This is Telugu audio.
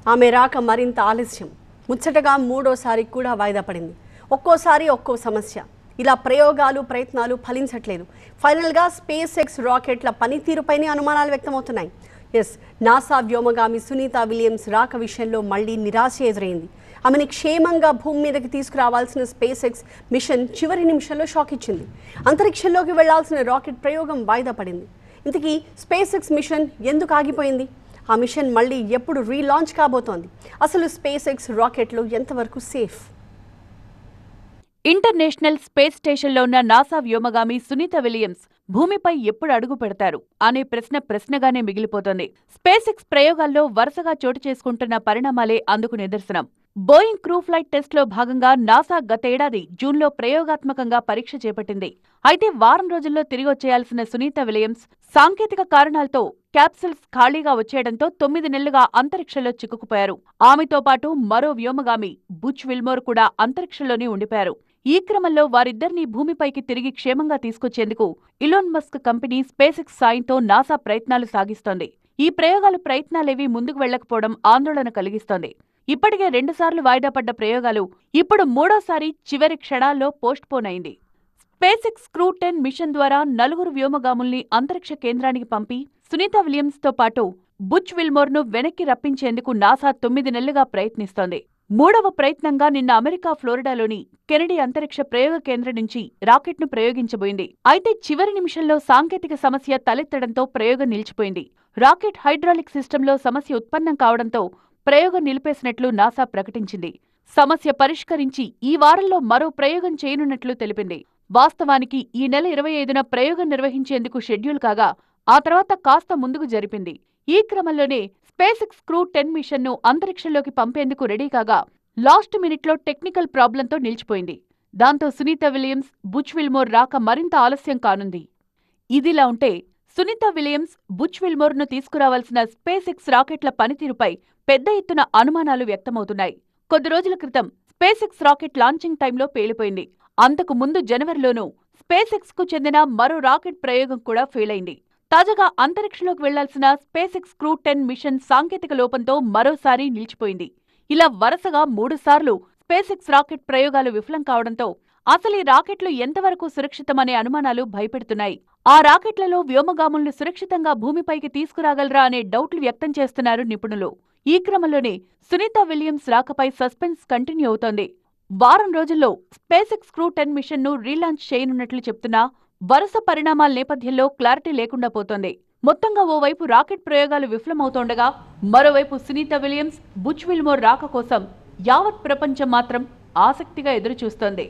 ఆమె రాక మరింత ఆలస్యం. ముచ్చటగా మూడోసారి కూడా వాయిదా పడింది. ఒక్కోసారి ఒక్కో సమస్య. ఇలా ప్రయత్నాలు ఫలించట్లేదు. ఫైనల్గా స్పేస్ ఎక్స్ రాకెట్ల పనితీరుపైనే అనుమానాలు వ్యక్తమవుతున్నాయి. నాసా వ్యోమగామి సునీతా విలియమ్స్ రాక విషయంలో మళ్లీ నిరాశ ఎదురైంది. ఆమెని క్షేమంగా భూమి మీదకి తీసుకురావాల్సిన స్పేస్ ఎక్స్ మిషన్ చివరి నిమిషంలో షాక్ ఇచ్చింది. అంతరిక్షంలోకి వెళ్లాల్సిన రాకెట్ ప్రయోగం వాయిదా పడింది. ఇంతకీ స్పేస్ ఎక్స్ మిషన్ ఎందుకు ఆగిపోయింది? ఆ మిషన్ మళ్ళీ ఎప్పుడు రీలాంచ్ కాబోతోంది? అసలు స్పేస్ ఎక్స్ రాకెట్లు ఎంతవరకు సేఫ్? ఇంటర్నేషనల్ స్పేస్ స్టేషన్లో ఉన్న నాసా వ్యోమగామి సునీత విలియమ్స్ భూమిపై ఎప్పుడు అడుగు పెడతారు అనే ప్రశ్నగానే మిగిలిపోతోంది. స్పేస్ ఎక్స్ ప్రయోగాల్లో వరుసగా చోటు చేసుకుంటున్న పరిణామాలే అందుకు నిదర్శనం. బోయింగ్ క్రూ ఫ్లైట్ టెస్ట్లో భాగంగా నాసా గతేడాది జూన్లో ప్రయోగాత్మకంగా పరీక్ష చేపట్టింది. అయితే వారం రోజుల్లో తిరిగొచ్చేయాల్సిన సునీత విలియమ్స్ సాంకేతిక కారణాలతో క్యాప్సూల్స్ ఖాళీగా వచ్చేయడంతో 9 నెలలుగా అంతరిక్షంలో చిక్కుకుపోయారు. ఆమెతో పాటు మరో వ్యోమగామి బుచ్ విల్మోర్ కూడా అంతరిక్షంలోనే ఉండిపోయారు. ఈ క్రమంలో వారిద్దరినీ భూమిపైకి తిరిగి క్షేమంగా తీసుకొచ్చేందుకు Elon Musk company SpaceX సాయంతో నాసా ప్రయత్నాలు సాగిస్తోంది. ఈ ప్రయత్నాలేవీ ముందుకు వెళ్లకపోవడం ఆందోళన కలిగిస్తోంది. ఇప్పటికే 2 సార్లు వాయిదా పడ్డ ప్రయోగాలు ఇప్పుడు మూడోసారి చివరి క్షణాల్లో పోస్ట్ పోన్ అయింది. స్పేస్ ఎక్స్ క్రూ 10 మిషన్ ద్వారా 4 వ్యోమగాముల్ని అంతరిక్ష కేంద్రానికి పంపి సునీతా విలియమ్స్తో పాటు బుచ్ విల్మోర్ను వెనక్కి రప్పించేందుకు నాసా 9 నెలలుగా ప్రయత్నిస్తోంది. మూడవ ప్రయత్నంగా నిన్న అమెరికా ఫ్లోరిడాలోని కెనడీ అంతరిక్ష ప్రయోగ కేంద్రం నుంచి రాకెట్ను ప్రయోగించబోయింది. అయితే చివరి నిమిషంలో సాంకేతిక సమస్య తలెత్తడంతో ప్రయోగం నిలిచిపోయింది. రాకెట్ హైడ్రాలిక్ సిస్టంలో సమస్య ఉత్పన్నం కావడంతో ప్రయోగం నిలిపేసినట్లు నాసా ప్రకటించింది. సమస్య పరిష్కరించి ఈ వారంలో మరో ప్రయోగం చేయనున్నట్లు తెలిపింది. వాస్తవానికి ఈ నెల 25న ప్రయోగం నిర్వహించేందుకు షెడ్యూల్ కాగా ఆ తర్వాత కాస్త ముందుకు జరిపింది. ఈ క్రమంలోనే స్పేస్ ఎక్స్ క్రూ 10 మిషన్ను అంతరిక్షంలోకి పంపేందుకు రెడీ కాగా లాస్ట్ మినిట్లో టెక్నికల్ ప్రాబ్లంతో నిలిచిపోయింది. దాంతో సునీతా విలియమ్స్, బుచ్ విల్మోర్ రాక మరింత ఆలస్యం కానుంది. ఇదిలా ఉంటే సునీతా విలియమ్స్, బుచ్ విల్మోర్ను తీసుకురావాల్సిన స్పేస్ ఎక్స్ రాకెట్ల పనితీరుపై పెద్ద ఎత్తున అనుమానాలు వ్యక్తమవుతున్నాయి. కొద్ది రోజుల క్రితం స్పేస్ ఎక్స్ రాకెట్ లాంచింగ్ టైంలో పేలిపోయింది. అంతకు ముందు జనవరిలోనూ స్పేస్ ఎక్స్ కు చెందిన మరో రాకెట్ ప్రయోగం కూడా ఫెయిల్ అయింది. తాజాగా అంతరిక్షంలోకి వెళ్లాల్సిన స్పేస్ ఎక్స్ క్రూ 10 మిషన్ సాంకేతిక లోపంతో మరోసారి నిలిచిపోయింది. ఇలా వరుసగా 3 సార్లు స్పేస్ ఎక్స్ రాకెట్ ప్రయోగాలు విఫలం కావడంతో అసలు ఈ రాకెట్లు ఎంతవరకు సురక్షితమనే అనుమానాలు భయపెడుతున్నాయి. ఆ రాకెట్లలో వ్యోమగాములను సురక్షితంగా భూమిపైకి తీసుకురాగలరా అనే డౌట్లు వ్యక్తం చేస్తున్నారు నిపుణులు. ఈ క్రమంలోనే సునీతా విలియమ్స్ రాకపై సస్పెన్స్ కంటిన్యూ అవుతోంది. వారం రోజుల్లో స్పేస్ ఎక్స్ క్రూ 10 మిషన్ను రీలాంచ్ చేయనున్నట్లు చెప్తున్నా వరుస పరిణామాల నేపథ్యంలో క్లారిటీ లేకుండా పోతోంది. మొత్తంగా ఓవైపు రాకెట్ ప్రయోగాలు విఫలమవుతోండగా మరోవైపు సునీతా విలియమ్స్, బుచ్ విల్మోర్ రాక కోసం యావత్ ప్రపంచం మాత్రం ఆసక్తిగా ఎదురుచూస్తోంది.